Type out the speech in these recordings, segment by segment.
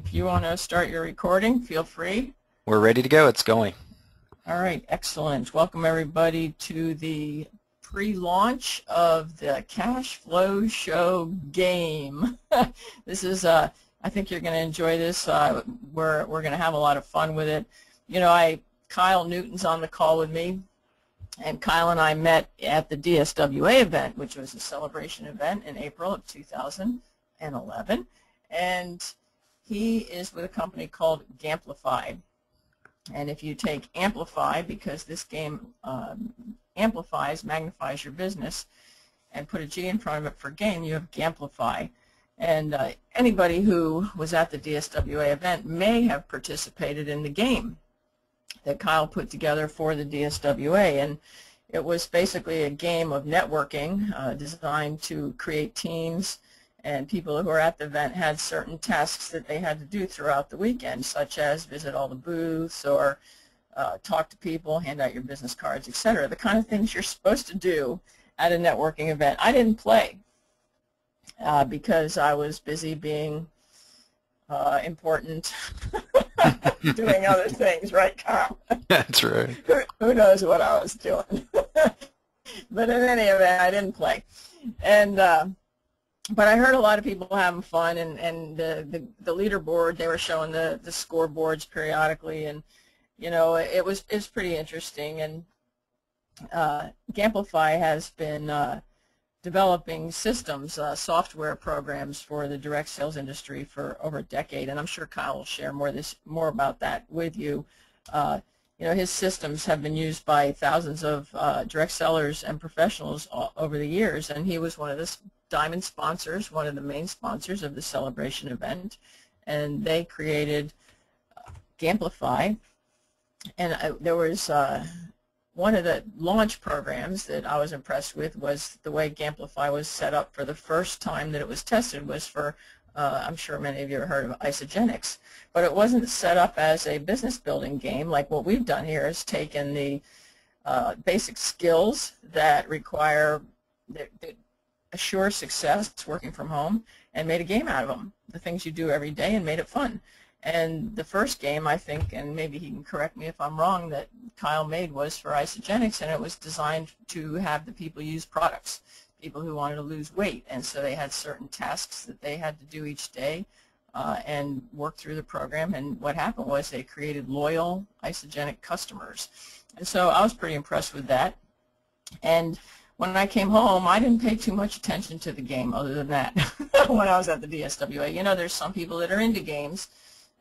If you want to start your recording, feel free. We're ready to go. It's going. All right, excellent. Welcome everybody to the pre-launch of the Cash Flow Show game. This is, I think you're going to enjoy this. We're going to have a lot of fun with it. You know, Kyle Newton's on the call with me, and Kyle and I met at the DSWA event, which was a celebration event in April of 2011, and he is with a company called Gamplify. And if you take Amplify, because this game magnifies your business, and put a G in front of it for game, you have Gamplify. And anybody who was at the DSWA event may have participated in the game that Kyle put together for the DSWA. And it was basically a game of networking designed to create teams, and people who were at the event had certain tasks that they had to do throughout the weekend, such as visit all the booths or talk to people, hand out your business cards, etc. The kind of things you're supposed to do at a networking event. I didn't play because I was busy being important, doing other things, right, Kyle? That's right. Who knows what I was doing? But in any event, I didn't play. And but I heard a lot of people having fun, and the leaderboard, they were showing the scoreboards periodically, and you know, it's pretty interesting. And Gamplify has been developing systems, software programs for the direct sales industry for over a decade, and I'm sure Kyle will share more about that with you. You know, his systems have been used by thousands of direct sellers and professionals over the years, and he was one of the diamond sponsors, one of the main sponsors of the celebration event, and they created Gamplify. And there was one of the launch programs that I was impressed with was the way Gamplify was set up. For the first time that it was tested was for, I'm sure many of you have heard of Isagenix, but it wasn't set up as a business building game like what we've done here, is taken the basic skills that require that assure success working from home and made a game out of them, the things you do every day, and made it fun. And the first game, I think, and maybe he can correct me if I'm wrong, that Kyle made was for Isagenix, and it was designed to have the people use products, people who wanted to lose weight, and so they had certain tasks that they had to do each day and work through the program. And what happened was they created loyal Isagenix customers, and so I was pretty impressed with that. And when I came home, I didn't pay too much attention to the game other than that when I was at the DSWA. You know, there's some people that are into games,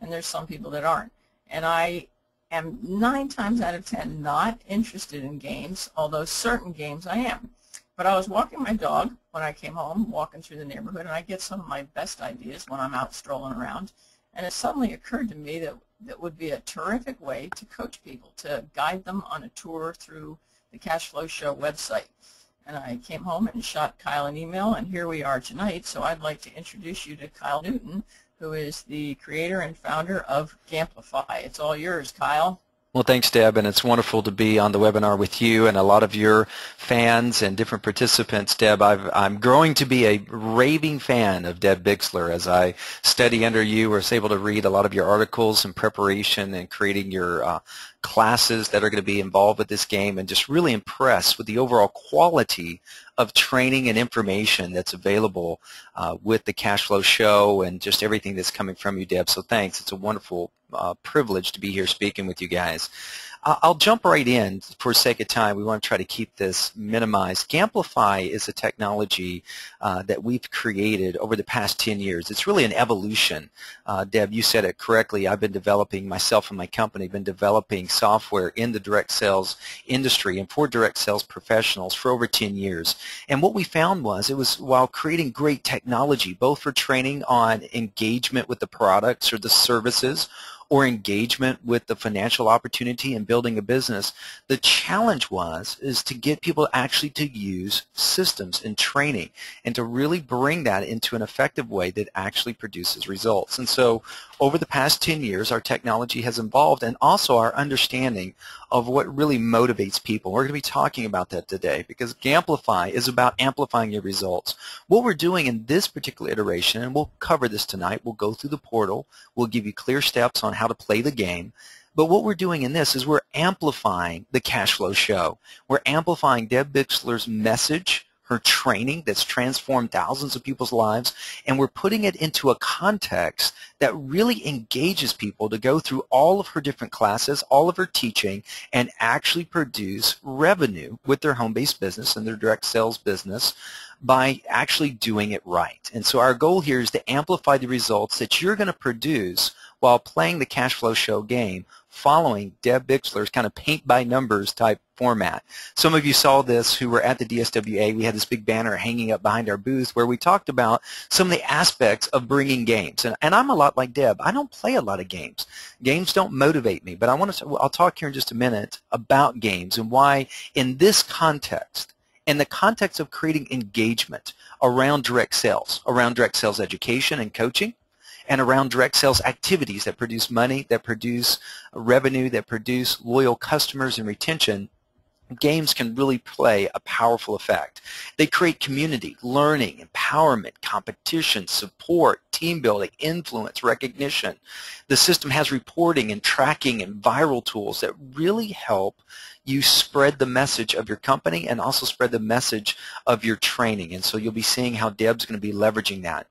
and there's some people that aren't. And I am 9 times out of 10 not interested in games, although certain games I am. But I was walking my dog when I came home, walking through the neighborhood, and I get some of my best ideas when I'm out strolling around. And it suddenly occurred to me that that would be a terrific way to coach people, to guide them on a tour through the Cash Flow Show website. And I came home and shot Kyle an email, and here we are tonight. So I'd like to introduce you to Kyle Newton, who is the creator and founder of Gamplify. It's all yours, Kyle. Well, thanks, Deb, and it's wonderful to be on the webinar with you and a lot of your fans and different participants. Deb, I'm growing to be a raving fan of Deb Bixler as I study under you. I was able to read a lot of your articles in preparation and creating your classes that are going to be involved with this game, and just really impressed with the overall quality of training and information that's available with the Cash Flow Show and just everything that's coming from you, Deb. So thanks. It's a wonderful privilege to be here speaking with you guys. I'll jump right in for sake of time. We want to try to keep this minimized. Gamplify is a technology that we've created over the past 10 years. It's really an evolution. Deb, you said it correctly. I've been developing, myself and my company, been developing software in the direct sales industry and for direct sales professionals for over 10 years. And what we found was, it was while creating great technology, both for training on engagement with the products or the services, or engagement with the financial opportunity and building a business, the challenge is to get people actually to use systems and training and to really bring that into an effective way that actually produces results. And so over the past 10 years, our technology has evolved, and also our understanding of what really motivates people. We're going to be talking about that today because Gamplify is about amplifying your results. What we're doing in this particular iteration, and we'll cover this tonight, we'll go through the portal, we'll give you clear steps on how to play the game. But what we're doing in this is we're amplifying the cash flow show. We're amplifying Deb Bixler's message, her training that's transformed thousands of people's lives, and we're putting it into a context that really engages people to go through all of her different classes, all of her teaching, and actually produce revenue with their home-based business and their direct sales business by actually doing it right. And so our goal here is to amplify the results that you're going to produce while playing the cash flow show game, following Deb Bixler's kind of paint-by-numbers type format. Some of you saw this who were at the DSWA. We had this big banner hanging up behind our booth where we talked about some of the aspects of bringing games. And I'm a lot like Deb. I don't play a lot of games. Games don't motivate me, but I'll talk here in just a minute about games and why in this context, in the context of creating engagement around direct sales education and coaching, and around direct sales activities that produce money, that produce revenue, that produce loyal customers and retention, games can really play a powerful effect. They create community, learning, empowerment, competition, support, team building, influence, recognition. The system has reporting and tracking and viral tools that really help you spread the message of your company and also spread the message of your training. And so you'll be seeing how Deb's going to be leveraging that.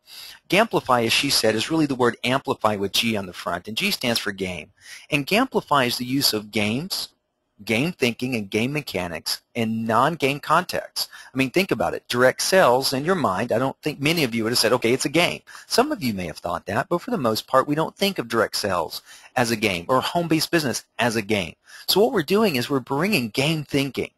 Gamplify, as she said, is really the word amplify with G on the front, and G stands for game. And Gamplify is the use of games, game thinking, and game mechanics in non-game contexts. I mean, think about it. Direct sales, in your mind, I don't think many of you would have said, okay, it's a game. Some of you may have thought that, but for the most part, we don't think of direct sales as a game or home-based business as a game. So what we're doing is we're bringing game thinking,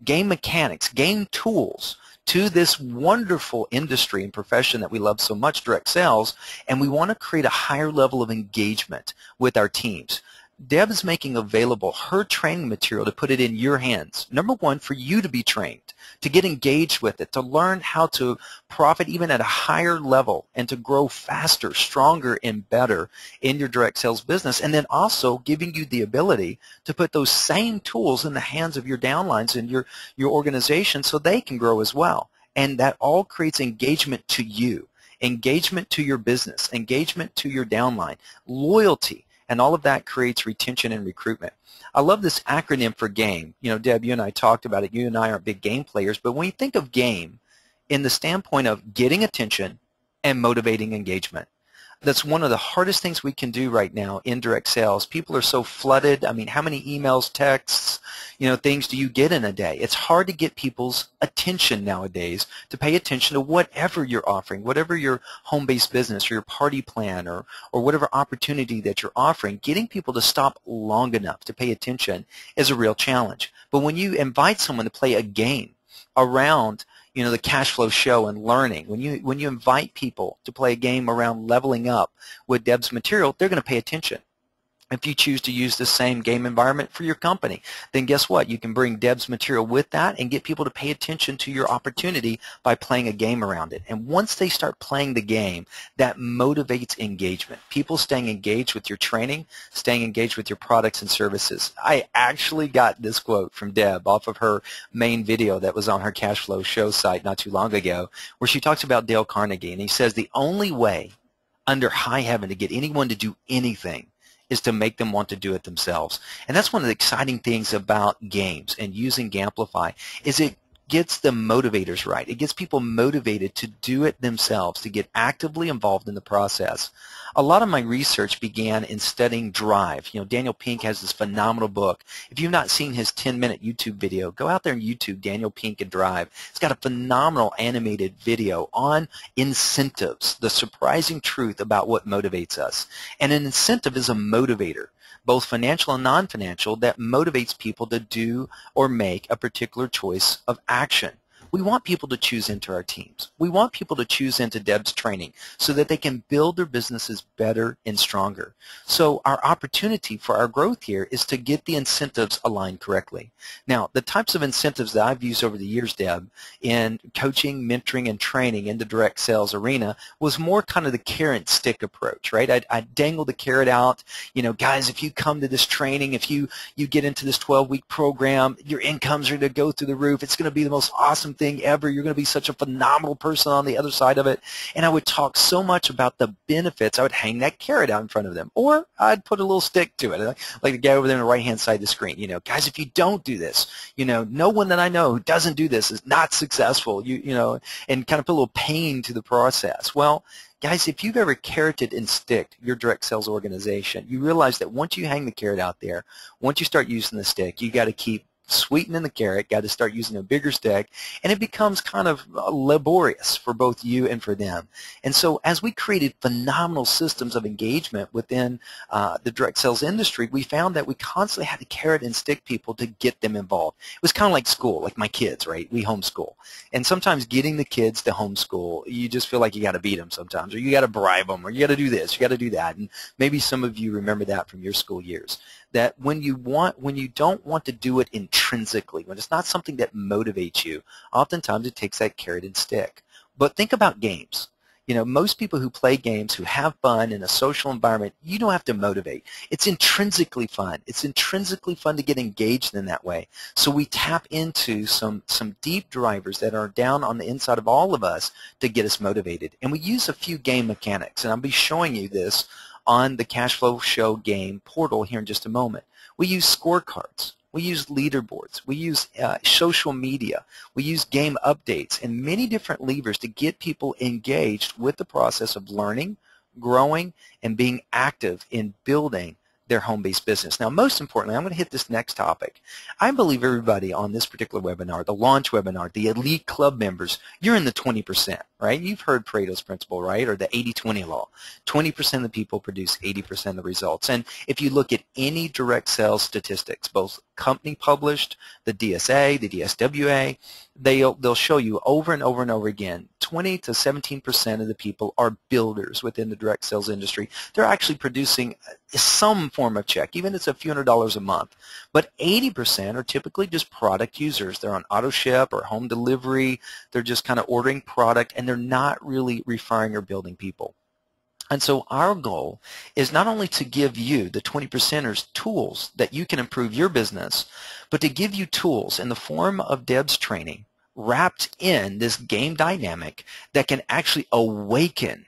game mechanics, game tools to this wonderful industry and profession that we love so much, direct sales, and we want to create a higher level of engagement with our teams. Deb is making available her training material to put it in your hands. Number one, for you to be trained, to get engaged with it, to learn how to profit even at a higher level and to grow faster, stronger, and better in your direct sales business, and then also giving you the ability to put those same tools in the hands of your downlines and your organization so they can grow as well. And that all creates engagement to you, engagement to your business, engagement to your downline, loyalty. And all of that creates retention and recruitment. I love this acronym for GAME. You know, Deb, you and I talked about it. You and I aren't big game players, but when you think of GAME in the standpoint of getting attention and motivating engagement, that's one of the hardest things we can do right now in direct sales. People are so flooded. I mean, how many emails, texts, things do you get in a day? It's hard to get people's attention nowadays to pay attention to whatever you're offering, whatever your home-based business or your party plan or whatever opportunity that you're offering. Getting people to stop long enough to pay attention is a real challenge. But when you invite someone to play a game around the cash flow show and learning, when you invite people to play a game around leveling up with Deb's material, they're going to pay attention. If you choose to use the same game environment for your company, then guess what? You can bring Deb's material with that and get people to pay attention to your opportunity by playing a game around it. And once they start playing the game, that motivates engagement. People staying engaged with your training, staying engaged with your products and services. I actually got this quote from Deb off of her main video that was on her cash flow show site not too long ago, where she talks about Dale Carnegie, and he says the only way under high heaven to get anyone to do anything is to make them want to do it themselves. And that's one of the exciting things about games and using Gamplify is it gets the motivators right. It gets people motivated to do it themselves, to get actively involved in the process. A lot of my research began in studying Drive. Daniel Pink has this phenomenal book. If you've not seen his 10-minute YouTube video, go out there and YouTube Daniel Pink and Drive. It's got a phenomenal animated video on incentives, the surprising truth about what motivates us. And an incentive is a motivator, both financial and non-financial, that motivates people to do or make a particular choice of action. We want people to choose into our teams. We want people to choose into Deb's training so that they can build their businesses better and stronger. So our opportunity for our growth here is to get the incentives aligned correctly. Now, the types of incentives that I've used over the years, Deb, in coaching, mentoring, and training in the direct sales arena was more kind of the carrot and stick approach, right? I'd dangle the carrot out, you know, guys, if you come to this training, if you get into this 12-week program, your incomes are going to go through the roof. It's going to be the most awesome thing ever. You're going to be such a phenomenal person on the other side of it. And I would talk so much about the benefits. I would hang that carrot out in front of them. Or I'd put a little stick to it, like the guy over there on the right-hand side of the screen. You know, guys, if you don't do this, you know, no one that I know who doesn't do this is not successful, you know, and kind of put a little pain to the process. Well, guys, if you've ever carroted and sticked your direct sales organization, you realize that once you hang the carrot out there, once you start using the stick, you got to keep sweetening the carrot, got to start using a bigger stick, and it becomes kind of laborious for both you and for them. And so as we created phenomenal systems of engagement within the direct sales industry, we found that we constantly had to carrot and stick people to get them involved. It was kind of like school, like my kids, right? We homeschool. And sometimes getting the kids to homeschool, you just feel like you got to beat them sometimes, or you got to bribe them, or you got to do this, you got to do that. And maybe some of you remember that from your school years. That when you don't want to do it intrinsically, when it's not something that motivates you, oftentimes it takes that carrot and stick. But think about games. You know, most people who play games, who have fun in a social environment, you don't have to motivate. It's intrinsically fun. It's intrinsically fun to get engaged in that way. So we tap into some deep drivers that are down on the inside of all of us to get us motivated. And we use a few game mechanics, and I'll be showing you this on the Cashflow Show game portal here in just a moment. We use scorecards. We use leaderboards. We use social media. We use game updates and many different levers to get people engaged with the process of learning, growing, and being active in building their home-based business. Now, most importantly, I'm going to hit this next topic. I believe everybody on this particular webinar, the launch webinar, the elite club members, you're in the 20%, right? You've heard Pareto's principle, right, or the 80-20 law. 20% of the people produce 80% of the results. And if you look at any direct sales statistics, both company published, the DSA, the DSWA, they'll show you over and over and over again, 20 to 17% of the people are builders within the direct sales industry. They're actually producing some form of check, even if it's a few $100s a month. But 80% are typically just product users. They're on auto ship or home delivery. They're just kind of ordering product, and they're not really referring or building people. And so our goal is not only to give you, the 20%ers, tools that you can improve your business, but to give you tools in the form of Deb's training wrapped in this game dynamic that can actually awaken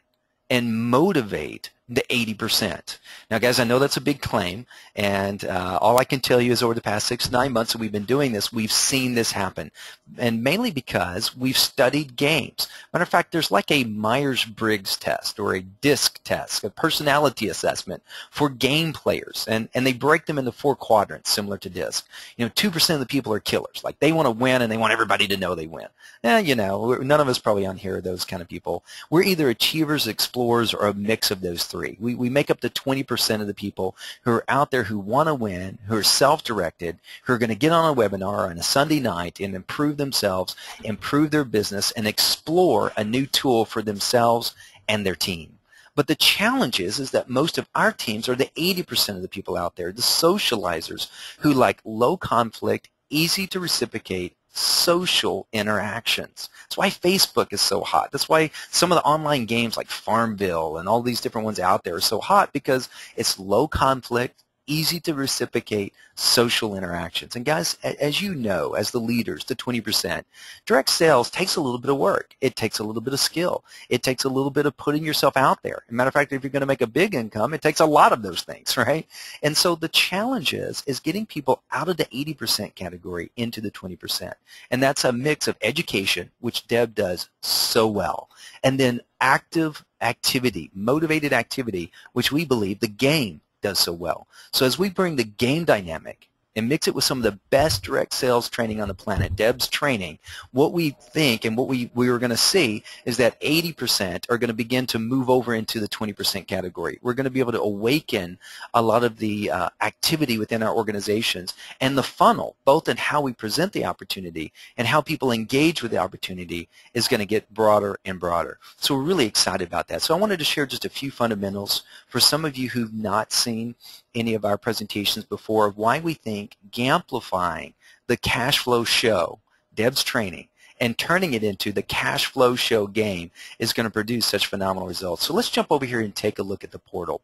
and motivate the 80%. Now, guys, I know that's a big claim, and all I can tell you is over the past 6 to 9 months that we've been doing this, we've seen this happen, and mainly because we've studied games. Matter of fact, there's like a Myers-Briggs test or a DISC test, a personality assessment for game players, and they break them into 4 quadrants, similar to DISC. You know, 2% of the people are killers. Like, they want to win, and they want everybody to know they win. You know, none of us probably on here are those kind of people. We're either achievers, explorers, or a mix of those 3. We make up the 20% of the people who are out there who want to win, who are self-directed, who are going to get on a webinar on a Sunday night and improve themselves, improve their business, and explore a new tool for themselves and their team. But the challenge is that most of our teams are the 80% of the people out there, the socializers, who like low conflict, easy to reciprocate, social interactions. That's why Facebook is so hot. That's why some of the online games like Farmville and all these different ones out there are so hot, because it's low conflict, easy to reciprocate, social interactions. And guys, as you know, as the leaders, the 20%, direct sales takes a little bit of work. It takes a little bit of skill. It takes a little bit of putting yourself out there. As a matter of fact, if you're going to make a big income, it takes a lot of those things, right? And so the challenge is getting people out of the 80% category into the 20%. And that's a mix of education, which Deb does so well, and then active activity, motivated activity, which we believe the game does so well. So as we bring the game dynamic and mix it with some of the best direct sales training on the planet, Deb's training, what we think and what we are going to see is that 80% are going to begin to move over into the 20% category. We're going to be able to awaken a lot of the activity within our organizations, and the funnel, both in how we present the opportunity and how people engage with the opportunity, is going to get broader and broader. So we're really excited about that. So I wanted to share just a few fundamentals for some of you who've not seen any of our presentations before of why we think gamplifying the cash flow show, Deb's training, and turning it into the cash flow show game is going to produce such phenomenal results. So let's jump over here and take a look at the portal.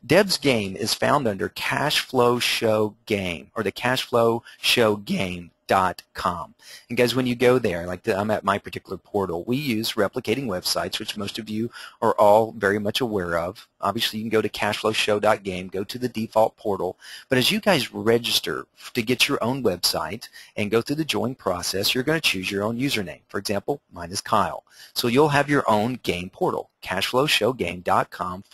Deb's game is found under Cash Flow Show Game, or the Cash Flow Show Game.com. And guys, when you go there, I'm at my particular portal, we use replicating websites, which most of you are all very much aware of. Obviously, you can go to cashflowshow.game, go to the default portal. But as you guys register to get your own website and go through the join process, you're going to choose your own username. For example, mine is Kyle. So you'll have your own game portal, cashflowshowgame.com/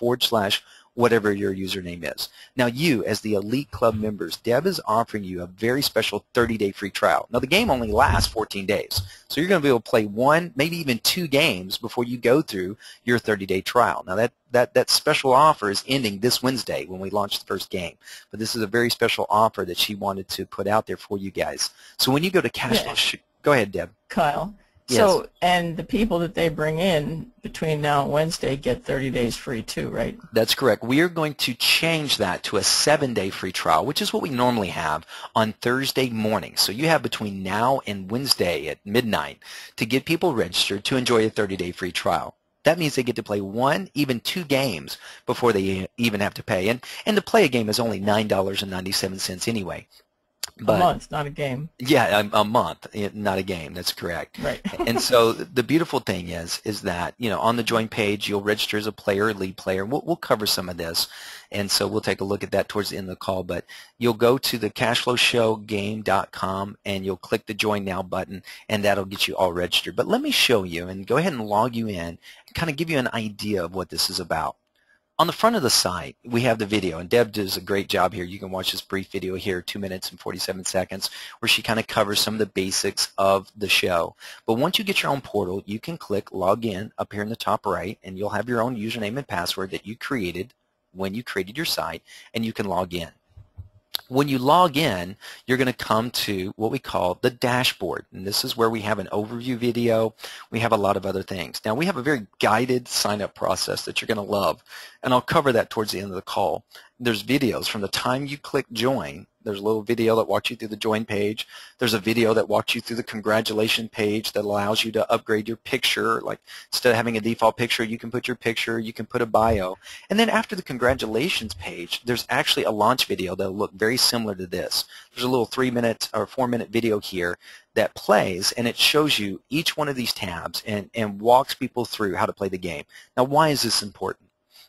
whatever your username is. Now you, as the Elite Club members, Deb is offering you a very special 30-day free trial. Now the game only lasts 14 days, so you're going to be able to play one, maybe even 2 games before you go through your 30-day trial. Now that special offer is ending this Wednesday when we launch the first game, but this is a very special offer that she wanted to put out there for you guys. So when you go to Cashflow, go ahead, Deb. Kyle. Yes. So, and the people that they bring in between now and Wednesday get 30 days free too, right? That's correct. We are going to change that to a 7-day free trial, which is what we normally have on Thursday morning. So you have between now and Wednesday at midnight to get people registered to enjoy a 30-day free trial. That means they get to play 1, even 2 games before they even have to pay. And to play a game is only $9.97 anyway. But, a month, not a game. Yeah, a month, not a game. That's correct. Right. And so the beautiful thing is that, you know, on the join page, you'll register as a player, a lead player. We'll cover some of this, and so we'll take a look at that towards the end of the call. But you'll go to the cashflowshowgame.com, and you'll click the Join Now button, and that'll get you all registered. But let me show you and go ahead and log you in and kind of give you an idea of what this is about. On the front of the site, we have the video, and Deb does a great job here. You can watch this brief video here, 2 minutes and 47 seconds, where she kind of covers some of the basics of the show. But once you get your own portal, you can click Log In up here in the top right, and you'll have your own username and password that you created when you created your site, and you can log in. When you log in, you're going to come to what we call the dashboard, and this is where we have an overview video. We have a lot of other things. Now, we have a very guided sign-up process that you're going to love, and I'll cover that towards the end of the call. There's videos from the time you click join. There's a little video that walks you through the join page. There's a video that walks you through the congratulation page that allows you to upgrade your picture. Like, instead of having a default picture, you can put your picture, you can put a bio. And then after the congratulations page, there's actually a launch video that'll look very similar to this. There's a little 3-minute or 4-minute video here that plays, and it shows you each one of these tabs and walks people through how to play the game. Now, why is this important?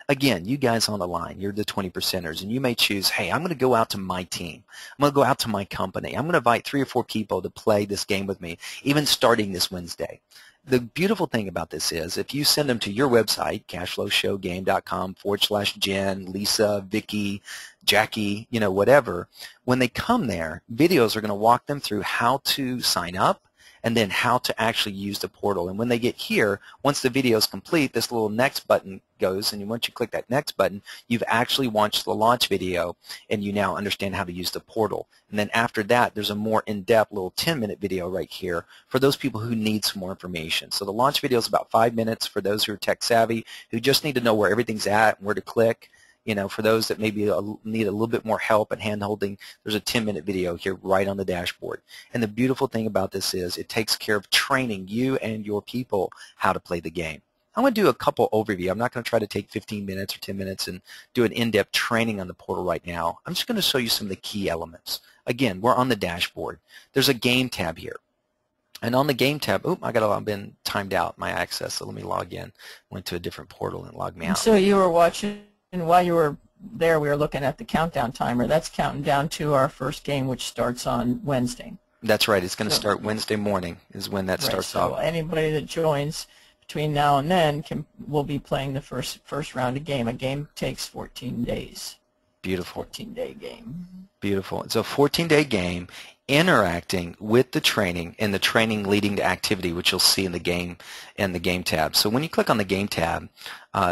Again, you guys on the line, you're the 20%ers, and you may choose, hey, I'm going to go out to my team. I'm going to go out to my company. I'm going to invite 3 or 4 people to play this game with me, even starting this Wednesday. The beautiful thing about this is if you send them to your website, cashflowshowgame.com/Jen, Lisa, Vicky, Jackie, you know, whatever, when they come there, videos are going to walk them through how to sign up, and then how to actually use the portal. And when they get here, once the video is complete, this little next button goes, and once you click that next button, you've actually watched the launch video, and you now understand how to use the portal. And then after that, there's a more in-depth little 10-minute video right here for those people who need some more information. So the launch video is about 5 minutes for those who are tech savvy, who just need to know where everything's at and where to click. You know, for those that maybe need a little bit more help and hand-holding, there's a 10-minute video here right on the dashboard. And the beautiful thing about this is it takes care of training you and your people how to play the game. I'm going to do a couple overview. I'm not going to try to take 15 minutes or 10 minutes and do an in-depth training on the portal right now. I'm just going to show you some of the key elements. Again, we're on the dashboard. There's a game tab here. And on the game tab, I've been timed out, my access, so let me log in. Went to a different portal and logged me out. So you were watching. And while you were there, we were looking at the countdown timer. That's counting down to our first game, which starts on Wednesday. That's right. It's going to start Wednesday morning is when that starts off. So anybody that joins between now and then will be playing the first round of game. A game takes 14 days. Beautiful. 14-day game. Beautiful. It's a 14-day game interacting with the training and the training leading to activity, which you'll see in the game tab. So when you click on the game tab,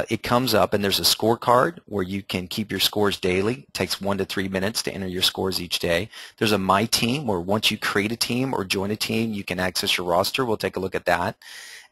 it comes up and there's a scorecard where you can keep your scores daily. It takes 1 to 3 minutes to enter your scores each day. There's a My Team where once you create a team or join a team, you can access your roster. We'll take a look at that.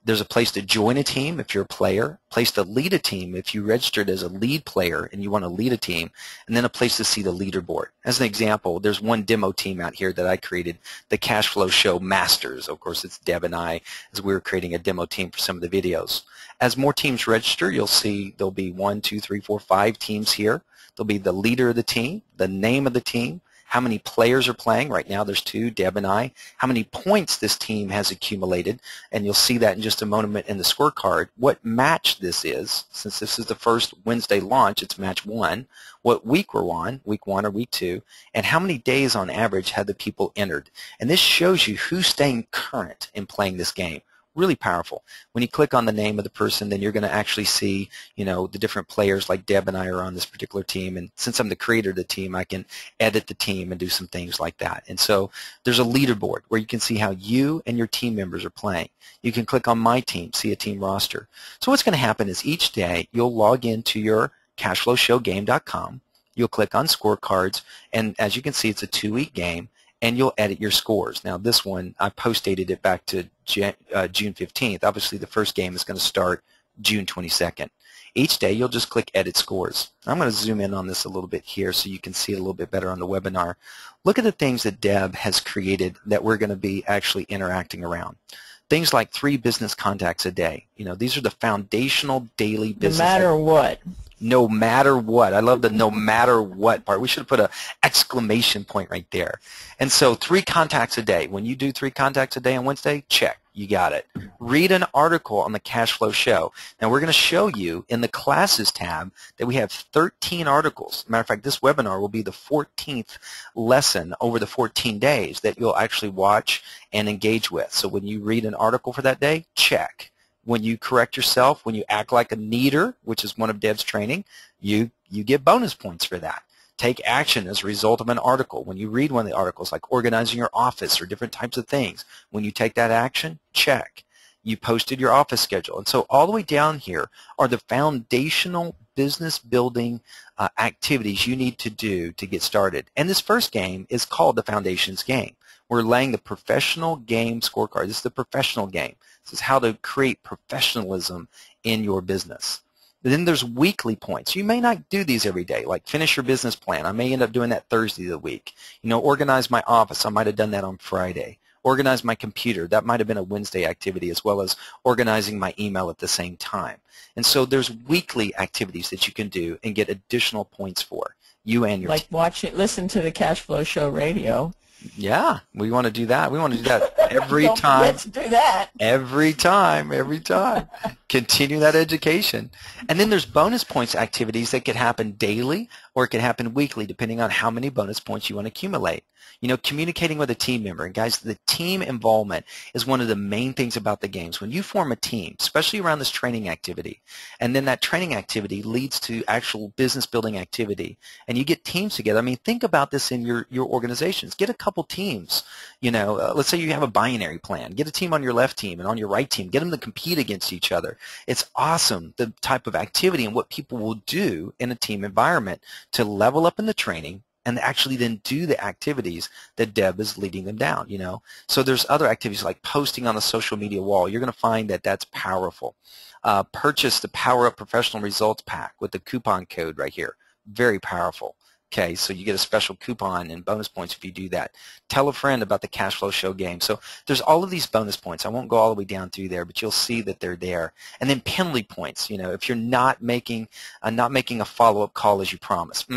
There's a place to join a team if you're a player, a place to lead a team if you registered as a lead player and you want to lead a team, and then a place to see the leaderboard. As an example, there's one demo team out here that I created, the Cash Flow Show Masters. Of course, it's Deb and I as we were creating a demo team for some of the videos. As more teams register, you'll see there'll be 1, 2, 3, 4, 5 teams here. There'll be the leader of the team, the name of the team, how many players are playing. Right now there's 2, Deb and I. How many points this team has accumulated, and you'll see that in just a moment in the scorecard. What match this is, since this is the first Wednesday launch, it's match 1. What week we're on, week 1 or week 2, and how many days on average have the people entered. And this shows you who's staying current in playing this game. Really powerful. When you click on the name of the person, then you're going to actually see, you know, the different players. Like Deb and I are on this particular team, and since I'm the creator of the team, I can edit the team and do some things like that. And so there's a leaderboard where you can see how you and your team members are playing. You can click on My Team, see a team roster. So what's going to happen is each day you'll log into your cashflowshowgame.com. You'll click on scorecards, and as you can see, it's a 2-week game, and you'll edit your scores. Now this one, I post-dated it back to June 15th. Obviously the first game is going to start June 22nd. Each day you'll just click Edit Scores. I'm going to zoom in on this a little bit here so you can see it a little bit better on the webinar. Look at the things that Deb has created that we're going to be actually interacting around. Things like 3 business contacts a day. You know, these are the foundational daily business. No matter what. No matter what. I love the no matter what part. We should have put an exclamation point right there. And so 3 contacts a day. When you do 3 contacts a day on Wednesday, check. You got it. Read an article on the Cash Flow Show. Now we're going to show you in the Classes tab that we have 13 articles. Matter of fact, this webinar will be the 14th lesson over the 14 days that you'll actually watch and engage with. So when you read an article for that day, check. When you correct yourself, when you act like a neater, which is one of Deb's training, you get bonus points for that. Take action as a result of an article. When you read one of the articles, like organizing your office or different types of things, when you take that action, check. You posted your office schedule. And so all the way down here are the foundational business building activities you need to do to get started. And this first game is called the Foundations Game. We're laying the professional game scorecard. This is the professional game. This is how to create professionalism in your business. Then there's weekly points. You may not do these every day, like finish your business plan. I may end up doing that Thursday of the week. You know, organize my office. I might have done that on Friday. Organize my computer. That might have been a Wednesday activity, as well as organizing my email at the same time. And so there's weekly activities that you can do and get additional points for, you and your team. Like watch it, listen to the Cash Flow Show radio. Yeah, we want to do that. We want to do that every Don't time. forget to do that. Every time. Continue that education. And then there's bonus points activities that could happen daily or it could happen weekly, depending on how many bonus points you want to accumulate. You know, communicating with a team member. And guys, the team involvement is one of the main things about the games. When you form a team, especially around this training activity, and then that training activity leads to actual business building activity, and you get teams together. I mean, think about this in your organizations. Get a couple teams. You know, let's say you have a binary plan. Get a team on your left team and on your right team. Get them to compete against each other. It's awesome, the type of activity and what people will do in a team environment to level up in the training and actually then do the activities that Deb is leading them down, you know. So there's other activities like posting on the social media wall. You're going to find that that's powerful. Purchase the Power Up Professional Results Pack with the coupon code right here. Very powerful. Okay, so you get a special coupon and bonus points if you do that. Tell a friend about the Cash Flow Show game. So there's all of these bonus points. I won't go all the way down through there, but you'll see that they're there. And then penalty points. You know, if you're not making a follow-up call as you promised,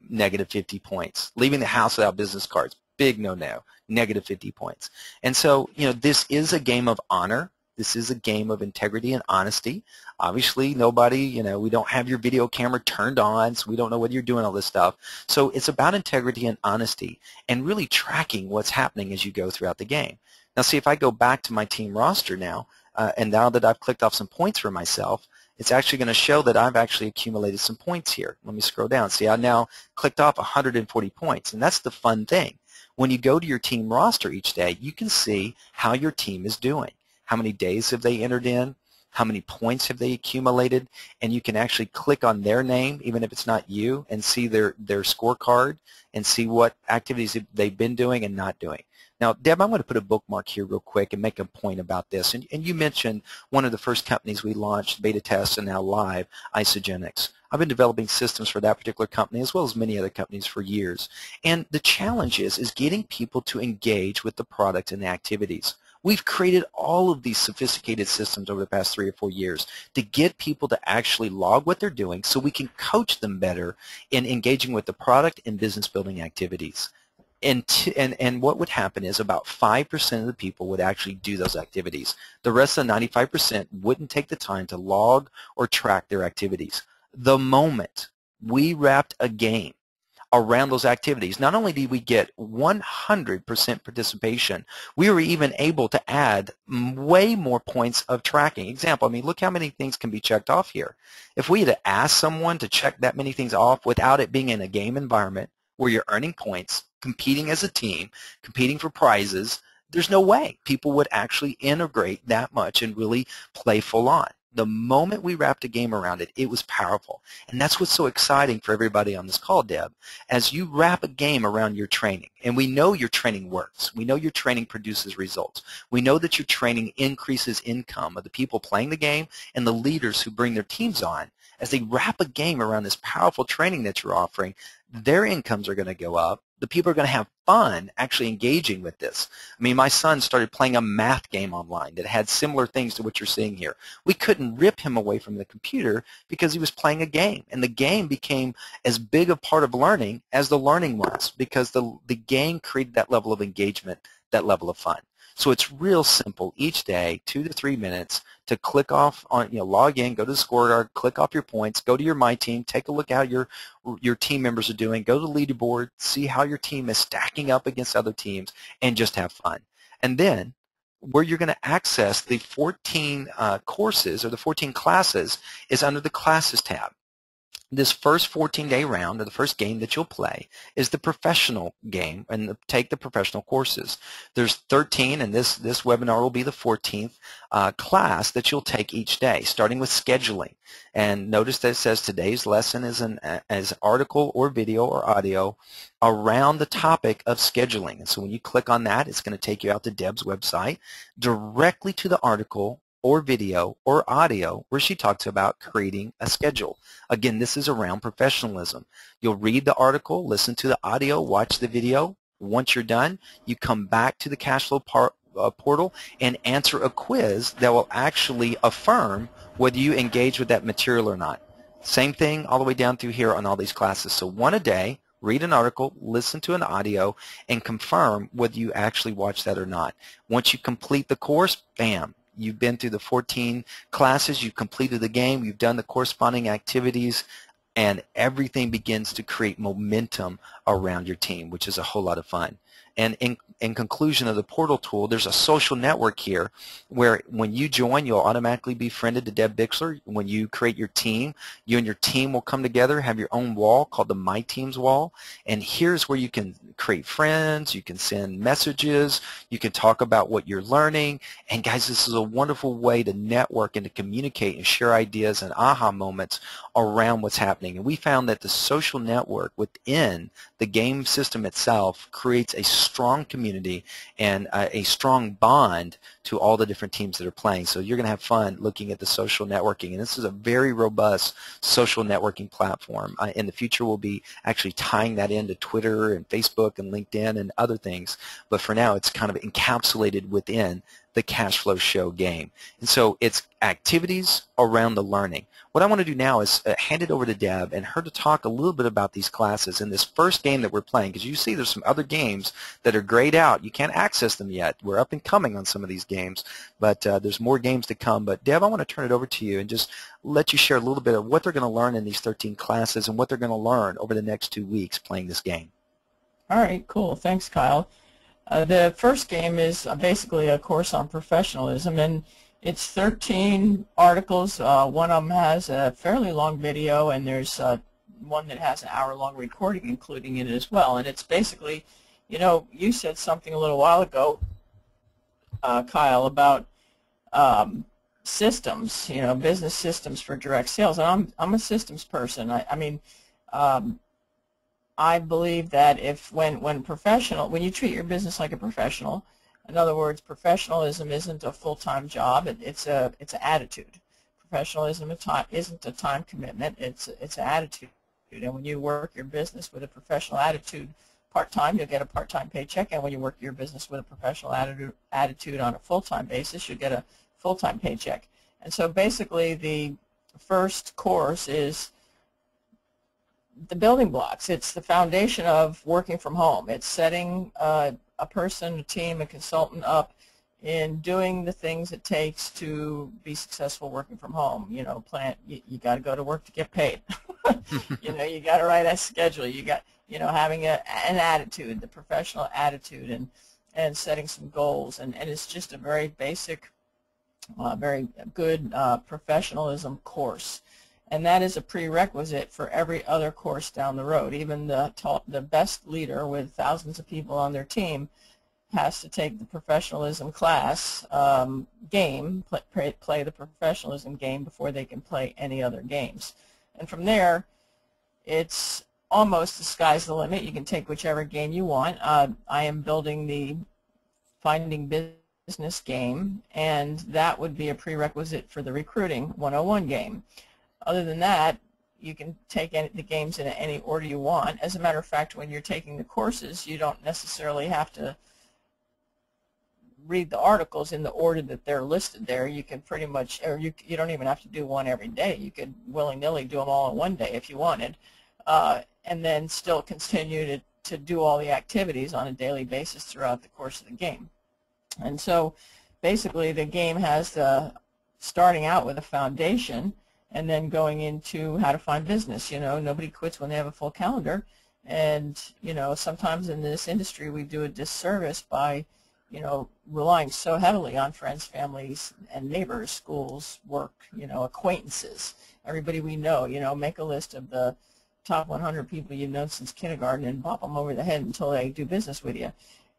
negative 50 points. Leaving the house without business cards, big no-no, negative 50 points. And so, you know, this is a game of honor. This is a game of integrity and honesty. Obviously, nobody, you know, we don't have your video camera turned on, so we don't know whether you're doing all this stuff. So it's about integrity and honesty and really tracking what's happening as you go throughout the game. Now, see, if I go back to my team roster now, and now that I've clicked off some points for myself, it's actually going to show that I've actually accumulated some points here. Let me scroll down. See, I now clicked off 140 points, and that's the fun thing. When you go to your team roster each day, you can see how your team is doing. How many days have they entered in? How many points have they accumulated? And you can actually click on their name, even if it's not you, and see their scorecard and see what activities they've been doing and not doing. Now, Deb, I'm going to put a bookmark here real quick and make a point about this. And you mentioned one of the first companies we launched, beta tests and now live, Isagenix. I've been developing systems for that particular company as well as many other companies for years. And the challenge is getting people to engage with the product and the activities. We've created all of these sophisticated systems over the past 3 or 4 years to get people to actually log what they're doing so we can coach them better in engaging with the product and business building activities. And what would happen is about 5% of the people would actually do those activities. The rest of the 95% wouldn't take the time to log or track their activities. The moment we wrapped a game around those activities, not only did we get 100% participation, we were even able to add way more points of tracking. Example, I mean, look how many things can be checked off here. If we had to ask someone to check that many things off without it being in a game environment where you're earning points, competing as a team, competing for prizes, there's no way people would actually integrate that much and really play full on. The moment we wrapped a game around it, it was powerful. And that's what's so exciting for everybody on this call, Deb. As you wrap a game around your training, and we know your training works. We know your training produces results. We know that your training increases income of the people playing the game and the leaders who bring their teams on. As they wrap a game around this powerful training that you're offering, their incomes are going to go up. The people are going to have fun actually engaging with this. I mean, my son started playing a math game online that had similar things to what you're seeing here. We couldn't rip him away from the computer because he was playing a game, and the game became as big a part of learning as the learning was because the game created that level of engagement, that level of fun. So it's real simple each day, 2 to 3 minutes, to click off on, log in, go to the scorecard, click off your points, go to your My Team, take a look at how your team members are doing, go to the leaderboard, see how your team is stacking up against other teams, and just have fun. And then where you're going to access the 14 courses or the 14 classes is under the Classes tab. This first 14-day round, or the first game that you'll play, is the professional game, and take the professional courses. There's 13, and this webinar will be the 14th class that you'll take each day, starting with scheduling. And notice that it says today's lesson is an article or video or audio around the topic of scheduling. And so when you click on that, it's going to take you out to Deb's website, directly to the article or video or audio where she talks about creating a schedule. Again, this is around professionalism. You'll read the article, listen to the audio, watch the video. Once you're done, you come back to the Cashflow portal and answer a quiz that will actually affirm whether you engage with that material or not. Same thing all the way down through here on all these classes. So one a day, read an article, listen to an audio, and confirm whether you actually watch that or not. Once you complete the course, bam. You've been through the 14 classes, you've completed the game, you've done the corresponding activities, and everything begins to create momentum around your team, which is a whole lot of fun. And in conclusion of the portal tool, there's a social network here where when you join, you'll automatically be friended to Deb Bixler. When you create your team, you and your team will come together, have your own wall called the My Teams wall. And here's where you can create friends, you can send messages, you can talk about what you're learning. And guys, this is a wonderful way to network and to communicate and share ideas and aha moments around what's happening. And we found that the social network within the game system itself creates a strong community and a strong bond to all the different teams that are playing. So you're going to have fun looking at the social networking. And this is a very robust social networking platform. In the future, we'll be actually tying that into Twitter and Facebook and LinkedIn and other things. But for now, it's kind of encapsulated within the Cashflow Show game. And so it's activities around the learning. What I want to do now is hand it over to Deb and her to talk a little bit about these classes in this first game that we're playing, because you see there's some other games that are grayed out. You can't access them yet. We're up and coming on some of these games, but there's more games to come. But Deb, I want to turn it over to you and just let you share a little bit of what they're going to learn in these 13 classes and what they're going to learn over the next 2 weeks playing this game. All right, cool. Thanks, Kyle. The first game is basically a course on professionalism, and It's 13 articles. One of them has a fairly long video, and there's one that has an hour-long recording including it as well. And it's basically, you know, you said something a little while ago, Kyle, about systems, you know, business systems for direct sales. And I'm a systems person. I mean, I believe that when you treat your business like a professional, in other words, professionalism isn't a full-time job. It's an attitude. Professionalism isn't a time commitment. It's an attitude. And when you work your business with a professional attitude part-time, you'll get a part-time paycheck. And when you work your business with a professional attitude on a full-time basis, you'll get a full-time paycheck. And so basically the first course is the building blocks. It's the foundation of working from home. It's setting a person, a team, a consultant up in doing the things it takes to be successful working from home. You know, you got to go to work to get paid. You know, you got to write a schedule. You got, you know, having an attitude, the professional attitude, and setting some goals. And it's just a very basic, very good professionalism course. And that is a prerequisite for every other course down the road. Even the best leader with thousands of people on their team has to take the professionalism class game, play the professionalism game before they can play any other games. And from there, it's almost the sky's the limit. You can take whichever game you want. I am building the Finding Business game, and that would be a prerequisite for the Recruiting 101 game. Other than that, you can take the games in any order you want. As a matter of fact, when you're taking the courses, you don't necessarily have to read the articles in the order that they're listed there. You can pretty much, or you don't even have to do one every day. You could willy-nilly do them all in one day if you wanted, and then still continue to do all the activities on a daily basis throughout the course of the game. And so basically the game has starting out with a foundation, and then going into how to find business. You know, nobody quits when they have a full calendar. And, you know, sometimes in this industry we do a disservice by, you know, relying so heavily on friends, families, and neighbors, schools, work, you know, acquaintances, everybody we know. You know, make a list of the top 100 people you've known since kindergarten and bop them over the head until they do business with you.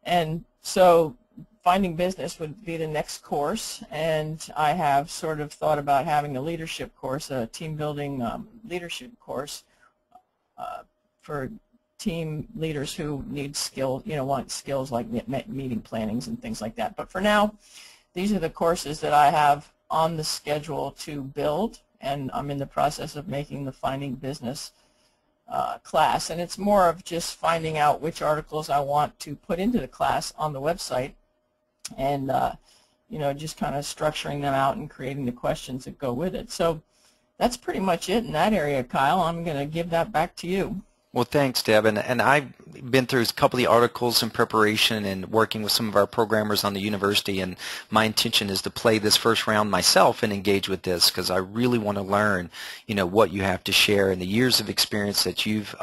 And so Finding Business would be the next course, and I have sort of thought about having a leadership course, a team building leadership course for team leaders who need skill, you know, want skills like meeting plannings and things like that. But for now, these are the courses that I have on the schedule to build, and I'm in the process of making the Finding Business class. And it's more of just finding out which articles I want to put into the class on the website, and you know, just kind of structuring them out and creating the questions that go with it. So that's pretty much it in that area, Kyle. I'm going to give that back to you. Well, thanks, Deb. And I've been through a couple of the articles in preparation and working with some of our programmers on the university, and my intention is to play this first round myself and engage with this because I really want to learn, you know, what you have to share and the years of experience that you've,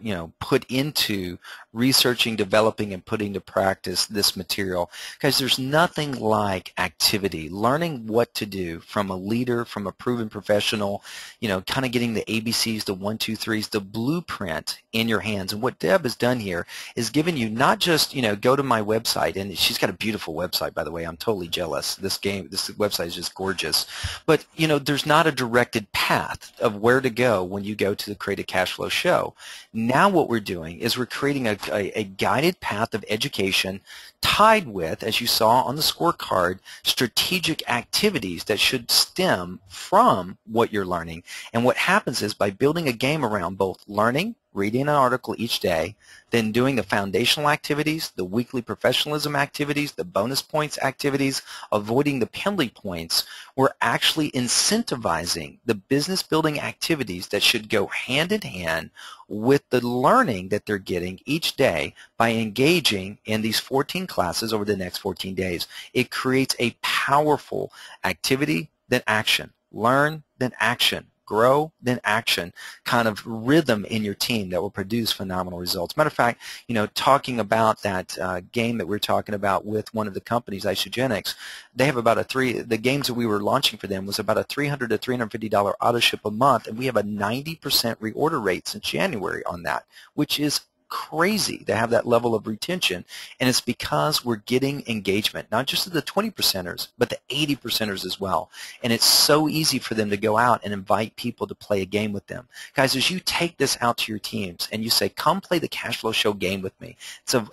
you know, put into researching, developing, and putting to practice this material. Because there's nothing like activity, learning what to do from a leader, from a proven professional, you know, kind of getting the ABCs, the 1, 2, 3s, the blueprint in your hands. And what Deb has done here is given you not just, you know, go to my website, and she's got a beautiful website, by the way. I'm totally jealous. This website is just gorgeous. But, you know, there's not a directed path of where to go when you go to the Create a Cash Flow show. Now what we're doing is we're creating a guided path of education tied with, as you saw on the scorecard, strategic activities that should stem from what you're learning. And what happens is by building a game around both learning, reading an article each day, then doing the foundational activities, the weekly professionalism activities, the bonus points activities, avoiding the penalty points, we're actually incentivizing the business building activities that should go hand in hand with the learning that they're getting each day by engaging in these 14 classes over the next 14 days. It creates a powerful activity, then action. Learn, then action. grow, then action kind of rhythm in your team that will produce phenomenal results. Matter of fact, you know, talking about that game that we're talking about with one of the companies, Isogenics, they have about the games that we were launching for them was about a $300 to $350 auto ship a month, and we have a 90% reorder rate since January on that, which is crazy to have that level of retention, and it's because we're getting engagement, not just of the 20%ers, but the 80%ers as well. And it's so easy for them to go out and invite people to play a game with them. Guys, as you take this out to your teams and you say, come play the Cash Flow Show game with me,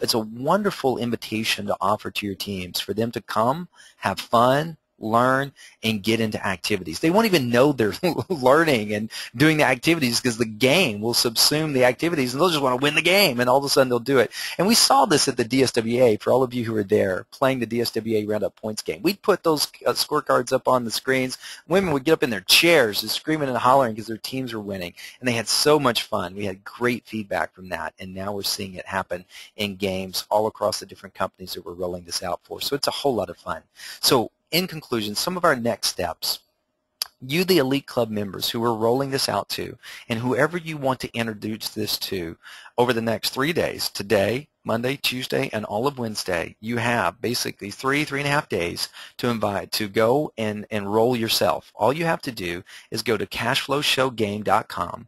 it's a wonderful invitation to offer to your teams for them to come, have fun, learn, and get into activities. They won't even know they're learning and doing the activities because the game will subsume the activities, and they'll just want to win the game, and all of a sudden they'll do it. And we saw this at the DSWA. For all of you who were there playing the DSWA Roundup Points game, we'd put those scorecards up on the screens. Women would get up in their chairs and screaming and hollering because their teams were winning, and they had so much fun. We had great feedback from that, and now we're seeing it happen in games all across the different companies that we're rolling this out for. So it's a whole lot of fun. So in conclusion, some of our next steps, you, the Elite Club members who we're rolling this out to, and whoever you want to introduce this to over the next 3 days, today, Monday, Tuesday, and all of Wednesday, you have basically 3.5 days to go and enroll yourself. All you have to do is go to cashflowshowgame.com,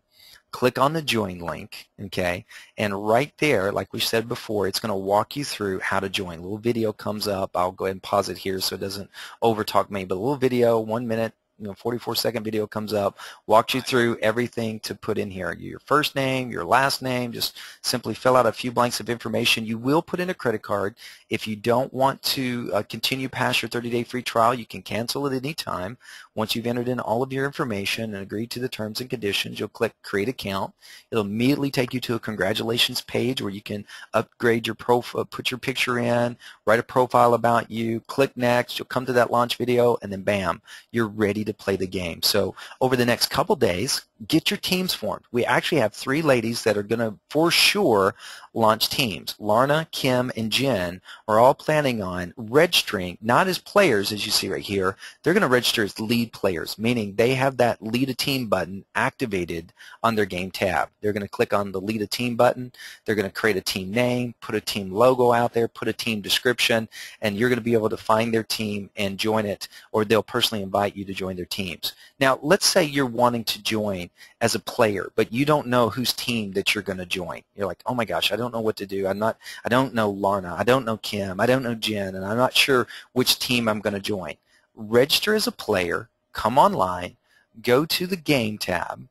click on the join link, okay, and right there, like we said before, it's going to walk you through how to join. A little video comes up. I'll go ahead and pause it here so it doesn't overtalk me, but a little video, 1 minute, 44-second video comes up, walks you through everything to put in here. Your first name, your last name, just simply fill out a few blanks of information. You will put in a credit card. If you don't want to continue past your 30-day free trial, you can cancel at any time. Once you've entered in all of your information and agreed to the terms and conditions, you'll click Create Account. It'll immediately take you to a congratulations page where you can upgrade your profile, put your picture in, write a profile about you, click Next, you'll come to that launch video, and then bam, you're ready to play the game. So over the next couple days, get your teams formed. We actually have 3 ladies that are going to, for sure, launch teams. Larna, Kim, and Jen are all planning on registering, not as players, as you see right here. They're going to register as lead players, meaning they have that Lead a Team button activated on their game tab. They're going to click on the Lead a Team button. They're going to create a team name, put a team logo out there, put a team description, and you're going to be able to find their team and join it, or they'll personally invite you to join their teams. Now, let's say you're wanting to join as a player, but you don't know whose team that you're going to join. You're like, oh my gosh, I don't know what to do. I don't know Larna, I don't know Kim, I don't know Jen, and I'm not sure which team I'm going to join. Register as a player, come online, go to the game tab,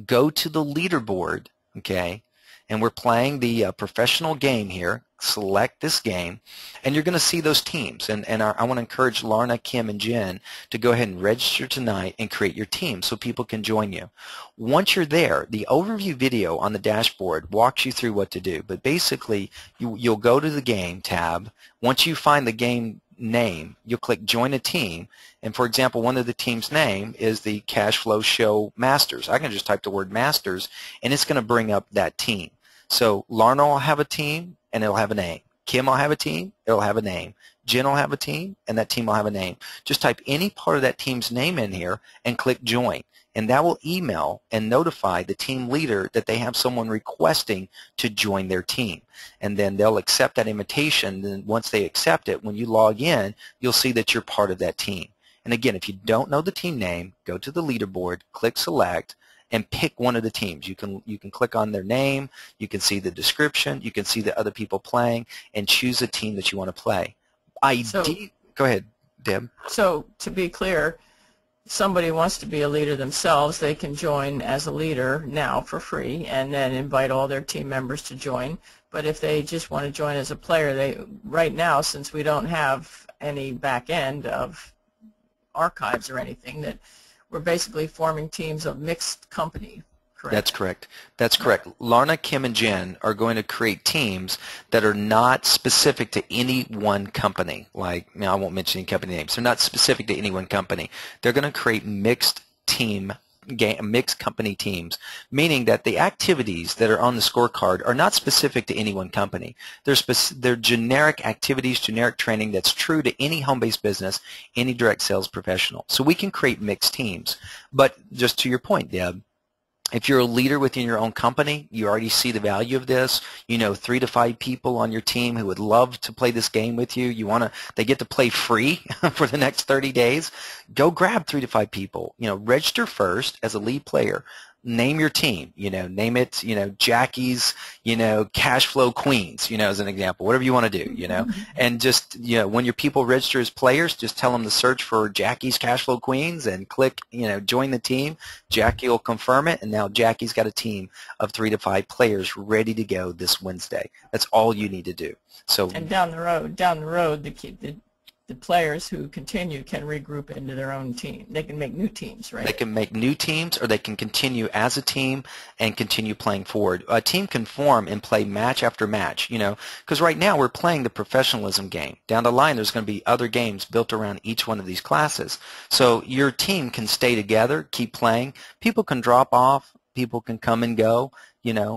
go to the leaderboard, okay, and we're playing the professional game here. Select this game, and you're going to see those teams. And I want to encourage Larna, Kim, and Jen to go ahead and register tonight and create your team so people can join you. Once you're there, the overview video on the dashboard walks you through what to do. But basically, you'll go to the game tab. Once you find the game name, you'll click Join a Team. And for example, one of the team's name is the Cash Flow Show Masters. I can just type the word Masters, and it's going to bring up that team. So Larna will have a team, and it'll have a name. Kim will have a team, it'll have a name. Jen will have a team, and that team will have a name. Just type any part of that team's name in here and click Join, and that will email and notify the team leader that they have someone requesting to join their team. And then they'll accept that invitation. Then once they accept it, when you log in, you'll see that you're part of that team. And again, if you don't know the team name, go to the leaderboard, click Select, and pick one of the teams. You can click on their name, you can see the description, you can see the other people playing, and choose a team that you want to play. Go ahead, Deb. So to be clear, if somebody wants to be a leader themselves, they can join as a leader now for free and then invite all their team members to join. But if they just want to join as a player, right now, since we don't have any back end of archives or anything, that we're basically forming teams of mixed company, correct? That's correct. That's correct. Larna, Kim, and Jen are going to create teams that are not specific to any one company. Like, I won't mention any company names. They're not specific to any one company. They're going to create mixed team mixed company teams, meaning that the activities that are on the scorecard are not specific to any one company. They're generic activities, generic training that's true to any home-based business, any direct sales professional. So we can create mixed teams. But just to your point, Deb, if you're a leader within your own company, you already see the value of this. You know 3 to 5 people on your team who would love to play this game with you. They get to play free for the next 30 days. Go grab 3 to 5 people. Register first as a lead player. Name your team. Name it. Jackie's. Cash Flow Queens. As an example, whatever you want to do. And just when your people register as players, just tell them to search for Jackie's Cash Flow Queens and click join the team. Jackie will confirm it, and now Jackie's got a team of 3 to 5 players ready to go this Wednesday. That's all you need to do. So and down the road, the players who continue can regroup into their own team. They can make new teams, right? They can make new teams, or they can continue as a team and continue playing forward. A team can form and play match after match, because right now we're playing the professionalism game. Down the line, there's going to be other games built around each one of these classes. So your team can stay together, keep playing. People can drop off. People can come and go,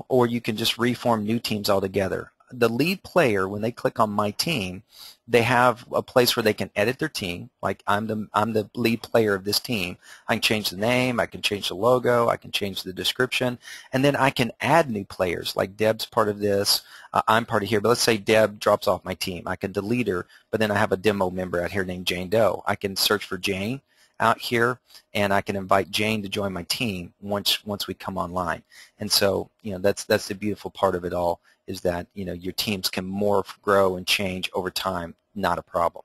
or you can just reform new teams altogether. The lead player, when they click on My Team, they have a place where they can edit their team. Like I'm the lead player of this team. I can change the name, I can change the logo, I can change the description, and then I can add new players. Like Deb's part of this, I'm part of here. But let's say Deb drops off my team. I can delete her, but then I have a demo member out here named Jane Doe. I can search for Jane out here, and I can invite Jane to join my team once we come online. And so that's the beautiful part of it all, is that your teams can morph, grow, and change over time. Not a problem.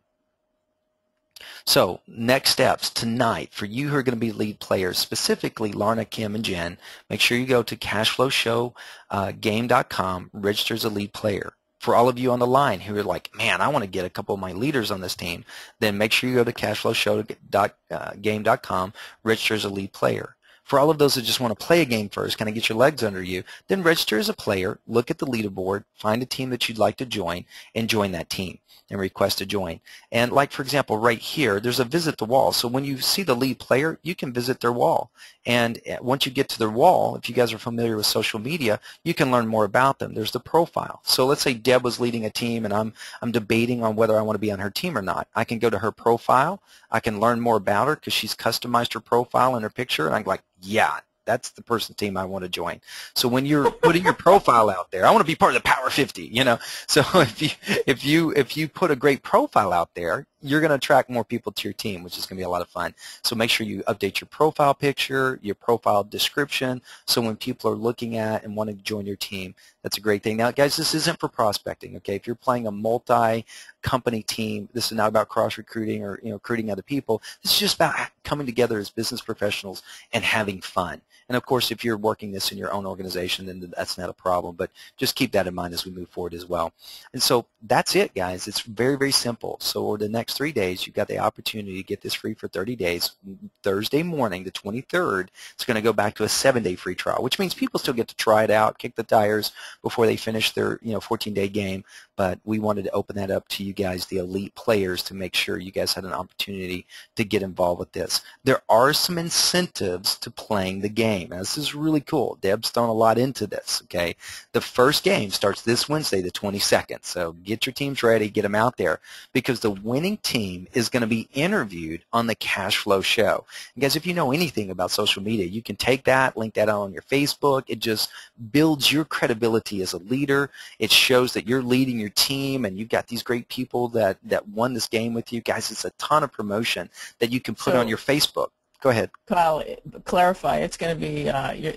So next steps tonight for you who are going to be lead players, specifically Larna, Kim, and Jen. Make sure you go to cashflowshowgame.com, register as a lead player. For all of you on the line who are like, man, I want to get a couple of my leaders on this team, then make sure you go to cashflowshowgame.com, register as a lead player. For all of those that just want to play a game first, kind of get your legs under you, then register as a player, look at the leaderboard, find a team that you'd like to join, and join that team and request to join. And like, for example, right here, there's a visit the wall. So when you see the lead player, you can visit their wall. And once you get to their wall, if you guys are familiar with social media, you can learn more about them. There's the profile. So let's say Deb was leading a team, and I'm debating on whether I want to be on her team or not. I can go to her profile. I can learn more about her because she's customized her profile and her picture, and I'm like, yeah, that's the person team I want to join. So when you're putting your profile out there, I want to be part of the Power 50, So if you put a great profile out there, you're going to attract more people to your team, which is going to be a lot of fun. So make sure you update your profile picture, your profile description, so when people are looking at and wanting to join your team, that's a great thing. Now, guys, this isn't for prospecting, okay? If you're playing a multi-company team, this is not about cross-recruiting or recruiting other people. This is just about coming together as business professionals and having fun. And of course, if you're working this in your own organization, then that's not a problem. But just keep that in mind as we move forward as well. And so that's it, guys. It's very, very simple. So over the next 3 days, you've got the opportunity to get this free for 30 days. Thursday morning, the 23rd, it's going to go back to a 7-day free trial, which means people still get to try it out, kick the tires before they finish their 14-day game. But we wanted to open that up to you guys, the elite players, to make sure you guys had an opportunity to get involved with this. There are some incentives to playing the game. Now, this is really cool. Deb's thrown a lot into this, okay? The first game starts this Wednesday, the 22nd. So get your teams ready, get them out there, because the winning team is going to be interviewed on the Cash Flow Show. And guys, if you know anything about social media, you can take that, link that on your Facebook. It just builds your credibility as a leader. It shows that you're leading your team and you've got these great people that won this game with you. Guys, it's a ton of promotion that you can put on your Facebook. Go ahead. Kyle, clarify. It's going to be,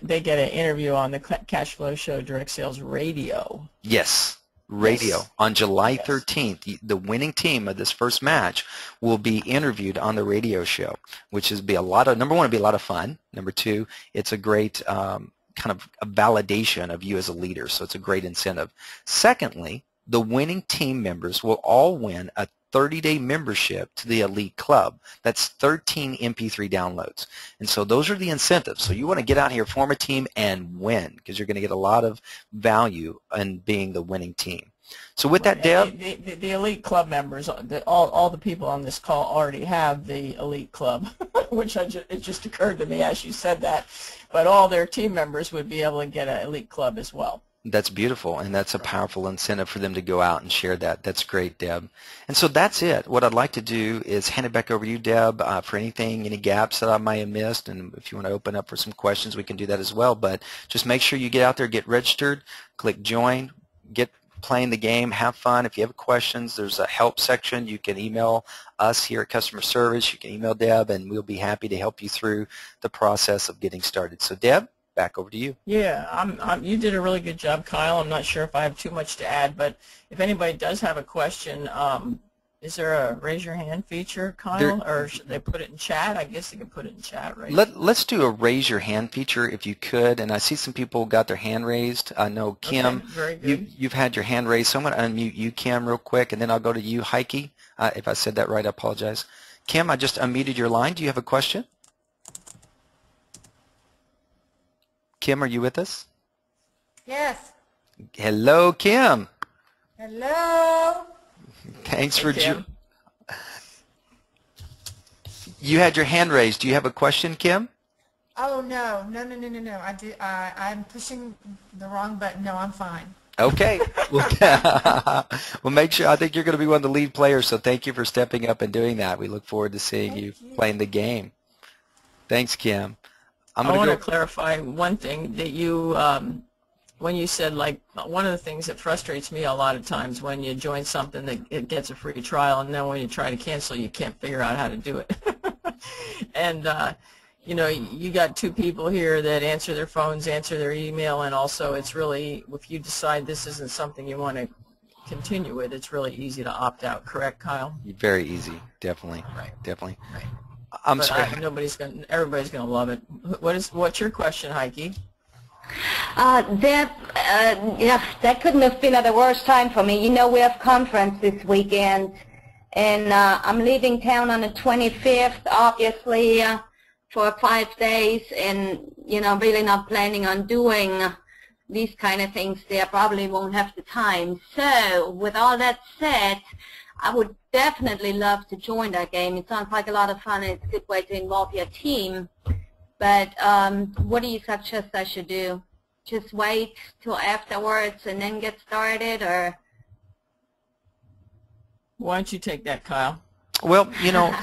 they get an interview on the Cash Flow Show Direct Sales Radio. Yes, radio. Yes. On July 13th, the winning team of this first match will be interviewed on the radio show, which is number one, it'll be a lot of fun. Number two, it's a great kind of a validation of you as a leader, so it's a great incentive. Secondly, the winning team members will all win a 30-day membership to the Elite Club. That's 13 MP3 downloads. And so those are the incentives. So you want to get out here, form a team, and win, because you're going to get a lot of value in being the winning team. So with that, Deb? The Elite Club members, all the people on this call already have the Elite Club. it just occurred to me as you said that. But all their team members would be able to get an elite club as well. That's beautiful, and that's a powerful incentive for them to go out and share that. That's great, Deb. And so that's it. What I'd like to do is hand it back over to you, Deb, for anything, any gaps that I might have missed, and if you want to open up for some questions, we can do that as well. But just make sure you get out there, get registered, click join, get playing the game, have fun. If you have questions, there's a help section. You can email us here at customer service. You can email Deb, and we'll be happy to help you through the process of getting started. So, Deb, back over to you. Yeah, you did a really good job, Kyle. I'm not sure if I have too much to add, but if anybody does have a question, is there a raise your hand feature, Kyle, or should they put it in chat? I guess they can put it in chat, right? Let's do a raise your hand feature if you could, and I see some people got their hand raised. I know, Kim, okay, very good. you've had your hand raised, so I'm going to unmute you, Kim, real quick, and then I'll go to you, Heike. If I said that right, I apologize. Kim, I just unmuted your line. Do you have a question? Kim, are you with us? Yes. Hello, Kim. Hello. Thanks for Kim. You had your hand raised. Do you have a question, Kim? Oh no. I'm pushing the wrong button. No, I'm fine. Okay. Well, make sure. I think you're going to be one of the lead players, so thank you for stepping up and doing that. We look forward to seeing you playing the game. Thanks, Kim. I want to clarify one thing that you, when you said, like, one of the things that frustrates me a lot of times when you join something that it gets a free trial, and then when you try to cancel, you can't figure out how to do it. And, you know, you got two people here that answer their phones, answer their email, and also it's really, if you decide this isn't something you want to continue with, it's really easy to opt out. Correct, Kyle? Very easy. Definitely. Right. Definitely. Right. I'm but sorry. Everybody's gonna love it. What's your question, Heike? Yeah, that couldn't have been at a worse time for me. You know, we have conference this weekend, and I'm leaving town on the 25th, obviously, for 5 days, and, you know, really not planning on doing these kind of things there. Probably won't have the time. So, with all that said, I would definitely love to join that game. It sounds like a lot of fun, and it's a good way to involve your team. But what do you suggest I should do? Just wait till afterwards and then get started, or? Why don't you take that, Kyle? Well, you know,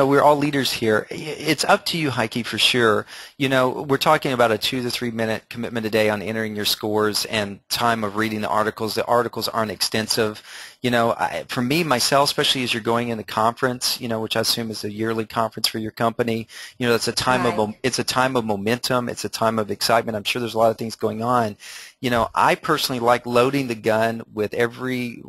we're all leaders here. It's up to you, Heike, for sure. You know, we're talking about a 2 to 3 minute commitment a day on entering your scores and time of reading the articles. The articles aren't extensive. You know, for me, myself, especially as you're going into conference, you know, which I assume is a yearly conference for your company, you know, it's a time of it's a time of momentum. It's a time of excitement. I'm sure there's a lot of things going on. You know, I personally like loading the gun with every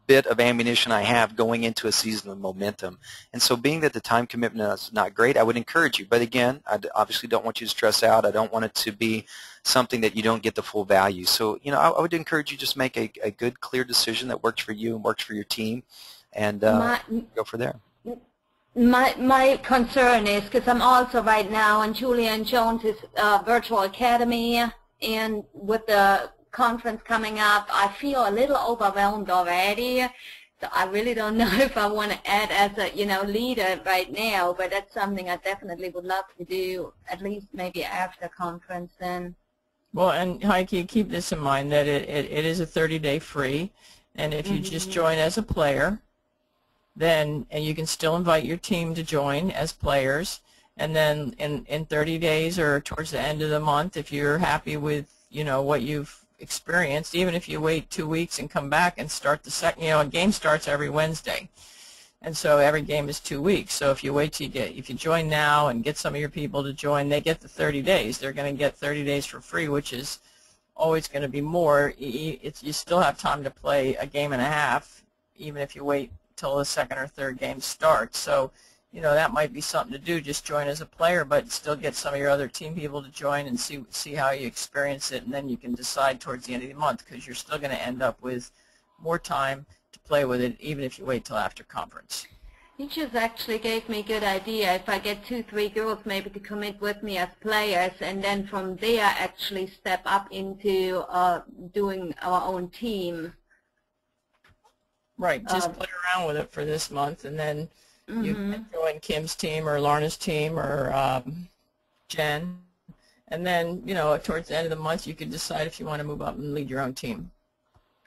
bit of ammunition I have going into a season of momentum. And so being that the time commitment is not great, I would encourage you. But again, I obviously don't want you to stress out. I don't want it to be something that you don't get the full value. So, you know, I would encourage you just make a good, clear decision that works for you and works for your team, and go for there. My concern is, because I'm also right now in Julian Jones's virtual academy, and with the conference coming up, I feel a little overwhelmed already. So I really don't know if I want to add as a, you know, leader right now, but that's something I definitely would love to do, at least maybe after conference then. Well, and Heike, keep this in mind that it is a 30-day free, and if you just join as a player, then, and you can still invite your team to join as players, and then in 30 days or towards the end of the month, if you're happy with, you know, what you've experienced, even if you wait 2 weeks and come back and start the second, you know, a game starts every Wednesday, and so every game is 2 weeks. So if you wait till if you join now and get some of your people to join, they get the 30 days. They're going to get 30 days for free, which is always going to be more. You still have time to play a game and a half, even if you wait till the second or third game starts. So, you know, that might be something to do. Just join as a player, but still get some of your other team people to join and see how you experience it, and then you can decide towards the end of the month, because you're still going to end up with more time to play with it, even if you wait till after conference. You just actually gave me a good idea. If I get 2-3 girls maybe to commit with me as players, and then from there actually step up into doing our own team. Right, just play around with it for this month, and then You can join Kim's team or Lorna's team or Jen. And then, you know, towards the end of the month, you can decide if you want to move up and lead your own team.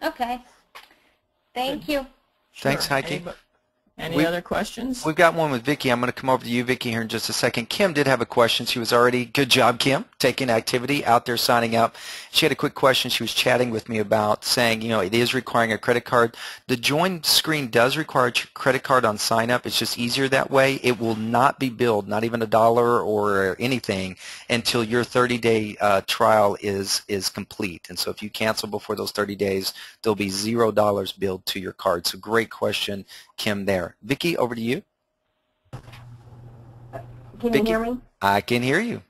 Okay. Thank you. Thanks, Heike. Any other questions? We've got one with Vicki. I'm going to come over to you, Vicki, here in just a second. Kim did have a question. She was already, good job, Kim, taking activity, out there signing up. She had a quick question. She was chatting with me about saying, you know, it is requiring a credit card. The join screen does require a credit card on sign up. It's just easier that way. It will not be billed, not even $1 or anything, until your 30-day trial is complete. And so if you cancel before those 30 days, there'll be $0 billed to your card. So great question, Kim, there. Vicki, over to you. Can Vicki, you hear me? I can hear you.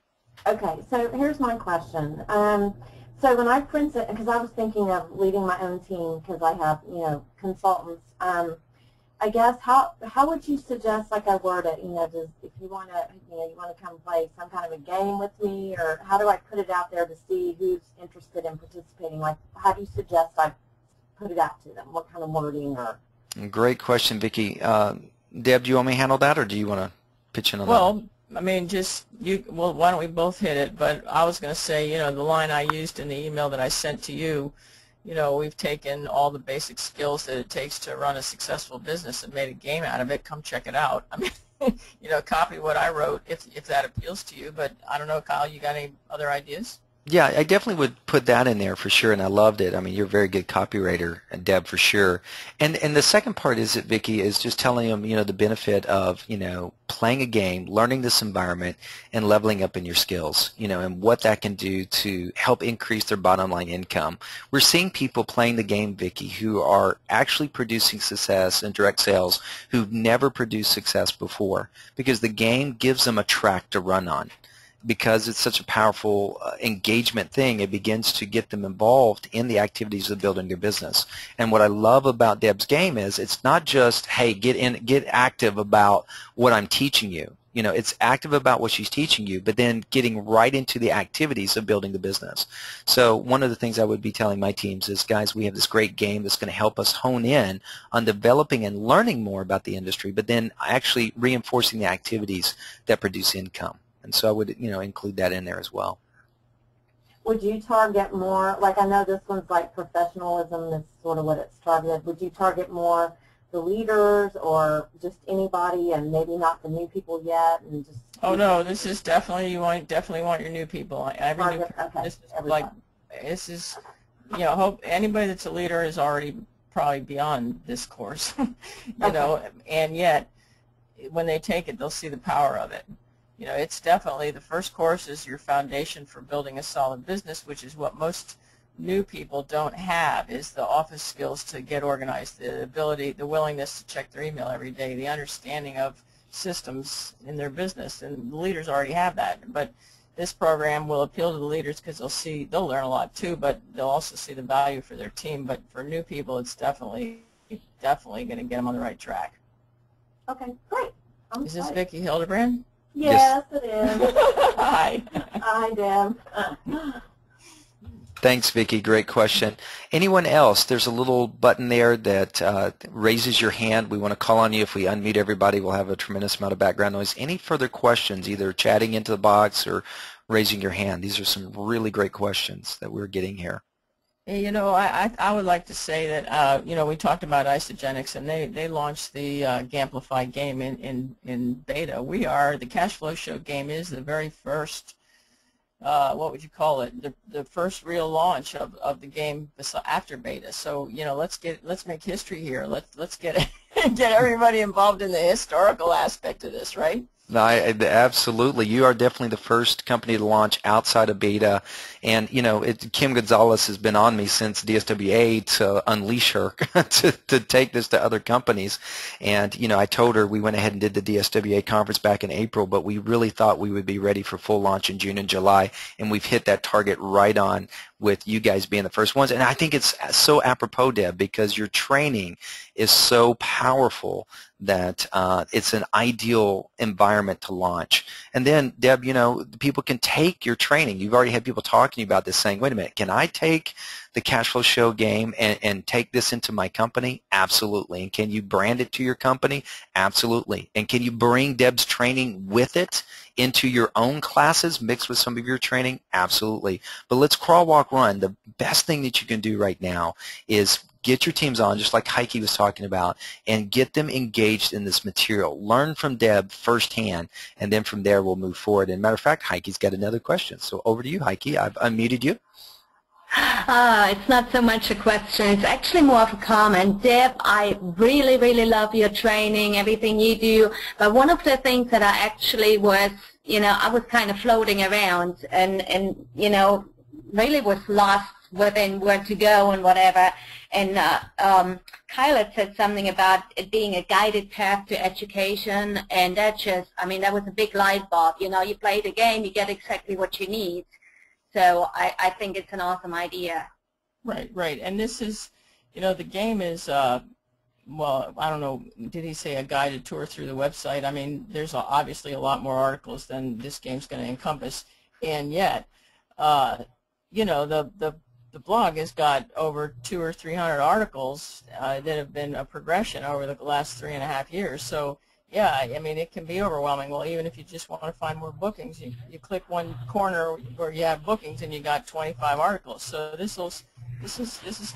Okay, so here's my question. So when I print it, because I was thinking of leading my own team because I have, you know, consultants. I guess how would you suggest like I word it? You know, if you want to, you know, you want to come play some kind of a game with me, or how do I put it out there to see who's interested in participating? Like, how do you suggest I put it out to them? What kind of wording or? Great question, Vicki. Deb, do you want me to handle that, or do you want to pitch in on that? Well, I mean, well, why don't we both hit it? But I was going to say, you know, the line I used in the email that I sent to you, you know, we've taken all the basic skills that it takes to run a successful business and made a game out of it. Come check it out. I mean, you know, copy what I wrote if that appeals to you. But I don't know, Kyle, you got any other ideas? Yeah, I definitely would put that in there for sure, and I loved it. I mean, you're a very good copywriter, Deb, for sure. And the second part is that, Vicki, is just telling them, you know, the benefit of, you know, playing a game, learning this environment, and leveling up in your skills, you know, and what that can do to help increase their bottom line income. We're seeing people playing the game, Vicki, who are actually producing success in direct sales who've never produced success before, because the game gives them a track to run on. Because it's such a powerful engagement thing, it begins to get them involved in the activities of building their business. And what I love about Deb's game is it's not just, hey, get active about what I'm teaching you. You know, it's active about what she's teaching you, but then getting right into the activities of building the business. So one of the things I would be telling my teams is, guys, we have this great game that's going to help us hone in on developing and learning more about the industry, but then actually reinforcing the activities that produce income. And so I would, you know, include that in there as well. Would you target more, like I know this one's like professionalism is sort of what it's targeted. Would you target more the leaders or just anybody and maybe not the new people yet? And just Oh no, this is definitely, definitely want your new people. Every new, okay, this is like, this is, you know, hope anybody that's a leader is already probably beyond this course, you know, and yet when they take it, they'll see the power of it. You know, it's definitely, the first course is your foundation for building a solid business, which is what most new people don't have, is the office skills to get organized, the ability, the willingness to check their email every day, the understanding of systems in their business, and the leaders already have that. But this program will appeal to the leaders because they'll learn a lot too, but they'll also see the value for their team. But for new people, it's definitely going to get them on the right track. Okay, great. Is this Vicki Hildebrand? Yes, it is. Hi. Hi, Deb. Thanks, Vicki. Great question. Anyone else? There's a little button there that raises your hand. We want to call on you. If we unmute everybody, we'll have a tremendous amount of background noise. Any further questions, either chatting into the box or raising your hand? These are some really great questions that we're getting here. You know, I would like to say that, you know, we talked about Isagenix, and they launched the Gamplify game in beta. The Cash Flow Show game is the very first, what would you call it, the first real launch of the game after beta. So, you know, let's make history here. Let's get everybody involved in the historical aspect of this, right? No, absolutely. You are definitely the first company to launch outside of beta. And, you know, Kim Gonzalez has been on me since DSWA to unleash her to take this to other companies. And, you know, I told her we went ahead and did the DSWA conference back in April, but we really thought we would be ready for full launch in June and July. And we've hit that target right on with you guys being the first ones. And I think it's so apropos, Deb, because your training is so powerful that it's an ideal environment to launch. And then, Deb, you know, people can take your training. You've already had people talking to you about this saying, wait a minute, can I take the Cash Flow Show game and take this into my company? Absolutely. And can you brand it to your company? Absolutely. And can you bring Deb's training with it into your own classes, mixed with some of your training? Absolutely. But let's crawl, walk, run. The best thing that you can do right now is get your teams on, just like Heike was talking about, and get them engaged in this material. Learn from Deb firsthand, and then from there we'll move forward. And matter of fact, Heike's got another question. So over to you, Heike. I've unmuted you. It's not so much a question. It's actually more of a comment. Deb, I really, really love your training, everything you do. But one of the things that I actually was, I was kind of floating around and really was lost within where to go and whatever. And Kyle had said something about it being a guided path to education, and that just, that was a big light bulb. You play the game, you get exactly what you need. So I think it's an awesome idea. Right. And this is, the game is, well, I don't know, did he say a guided tour through the website? There's obviously a lot more articles than this game's going to encompass, and yet, the blog has got over 200 or 300 articles that have been a progression over the last 3.5 years. So, yeah, it can be overwhelming. Well, even if you just want to find more bookings, you click one corner where you have bookings and you got 25 articles. So this is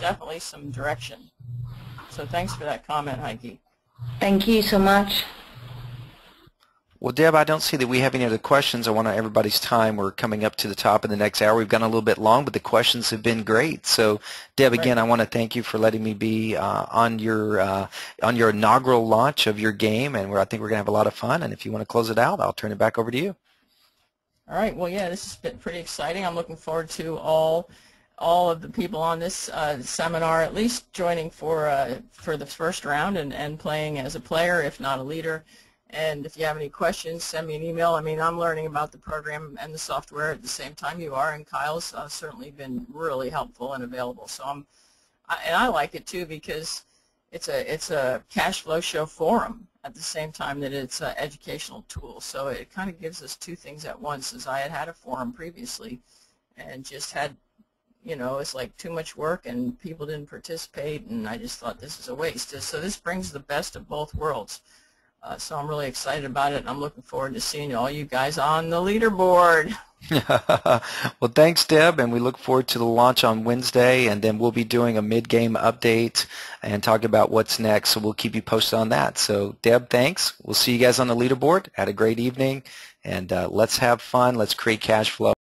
definitely some direction. So thanks for that comment, Heike. Thank you so much. Well, Deb, I don't see that we have any other questions. I want everybody's time. We're coming up to the top of the next hour. We've gone a little bit long, but the questions have been great. So, Deb, again, I want to thank you for letting me be on your inaugural launch of your game, and I think we're going to have a lot of fun. And if you want to close it out, I'll turn it back over to you. All right. Well, yeah, this has been pretty exciting. I'm looking forward to all of the people on this seminar at least joining for the first round and playing as a player, if not a leader. And if you have any questions, send me an email. I'm learning about the program and the software at the same time you are, and Kyle's certainly been really helpful and available. So I like it too, because it's a cash flow show forum at the same time that it's an educational tool. So it kind of gives us two things at once, as I had a forum previously and just had, it's like too much work and people didn't participate, and I just thought this is a waste. So this brings the best of both worlds. So I'm really excited about it, and I'm looking forward to seeing all you guys on the leaderboard. Well, thanks, Deb, and we look forward to the launch on Wednesday, and then we'll be doing a mid-game update and talk about what's next, so we'll keep you posted on that. So, Deb, thanks. We'll see you guys on the leaderboard. Had a great evening, and let's have fun. Let's create cash flow.